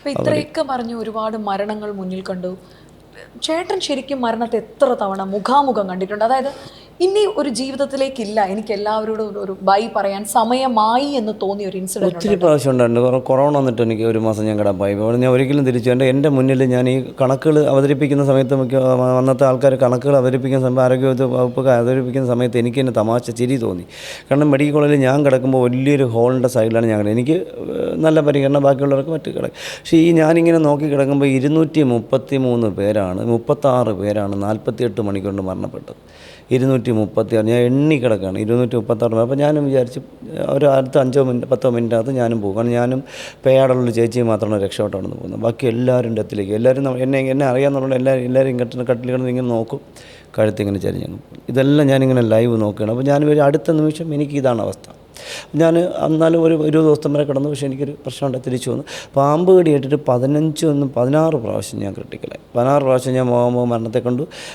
അപ്പോൾ ഇത്രയൊക്കെ പറഞ്ഞു ഒരുപാട് മരണങ്ങൾ മുന്നിൽ കണ്ടു. ചേട്ടൻ ശരിക്കും മരണത്തെ എത്ര തവണ മുഖാമുഖം കണ്ടിട്ടുണ്ട്? അതായത് ഇനി ഒരു ജീവിതത്തിലേക്കില്ല, എനിക്ക് എല്ലാവരോടും ഒരു ബൈ പറയാൻ സമയമായി എന്ന് തോന്നിയ ഒരു ഇൻസിഡന്റ് ഒത്തിരി പ്രാവശ്യം ഉണ്ടായിട്ടുണ്ട്. കൊറോണ വന്നിട്ട് എനിക്ക് ഒരു മാസം ഞാൻ കിടപ്പായി. അപ്പോൾ ഞാൻ ഒരിക്കലും തിരിച്ചു എൻ്റെ മുന്നിൽ ഞാൻ ഈ കണക്കുകൾ അവതരിപ്പിക്കുന്ന സമയത്ത് അന്നത്തെ ആൾക്കാർ കണക്കുകൾ അവതരിപ്പിക്കുന്ന സമയത്ത് ആരോഗ്യ വകുപ്പൊക്കെ അവതരിപ്പിക്കുന്ന സമയത്ത് എനിക്ക് തന്നെ തമാശ ചിരി തോന്നി. കാരണം മെഡിക്കൽ കോളേജിൽ ഞാൻ കിടക്കുമ്പോൾ വലിയൊരു ഹോളിൻ്റെ സൈഡിലാണ് ഞാൻ കിടക്കുന്നത്. എനിക്ക് നല്ല പരിഗണന, ബാക്കിയുള്ളവർക്ക് മറ്റ് കിടക്കും. പക്ഷേ ഈ ഞാനിങ്ങനെ നോക്കി കിടക്കുമ്പോൾ 233 പേരാണ്, 36 പേരാണ് 48 മണിക്കൊണ്ട് മരണപ്പെട്ടത്. 236 ഞാൻ എണ്ണി കിടക്കുകയാണ്, 236. അപ്പോൾ ഞാനും വിചാരിച്ചു ഒരു അടുത്ത 5-10 മിനിറ്റകത്ത് ഞാനും പോകും. കാരണം ഞാനും പേയാടുള്ള ചേച്ചിയും മാത്രമാണ് രക്ഷപ്പെട്ടവിടെ നിന്ന് പോകുന്നത്. ബാക്കി എല്ലാവരും ഡെത്തിലേക്ക്, എല്ലാവരും എന്നെ അറിയാമെന്നുള്ള എല്ലാവരും കട്ടിൽ കിടന്ന് ഇങ്ങനെ നോക്കും, കഴുത്തിങ്ങനെ ചരിഞ്ഞു. ഇതെല്ലാം ഞാനിങ്ങനെ ലൈവ് നോക്കുകയാണ്. അപ്പോൾ ഞാൻ ഒരു അടുത്ത നിമിഷം എനിക്ക് ഇതാണ് അവസ്ഥ. ഞാൻ എന്നാലും ഒരു 20 ദിവസം വരെ കിടന്നു. പക്ഷേ എനിക്കൊരു പ്രശ്നമുണ്ട്, തിരിച്ചു വന്നു. പാമ്പ് കടി ഏറ്റിട്ട് 16 പ്രാവശ്യം ഞാൻ ക്രിട്ടിക്കലായി. 16 പ്രാവശ്യം ഞാൻ മരണത്തെ കണ്ടു.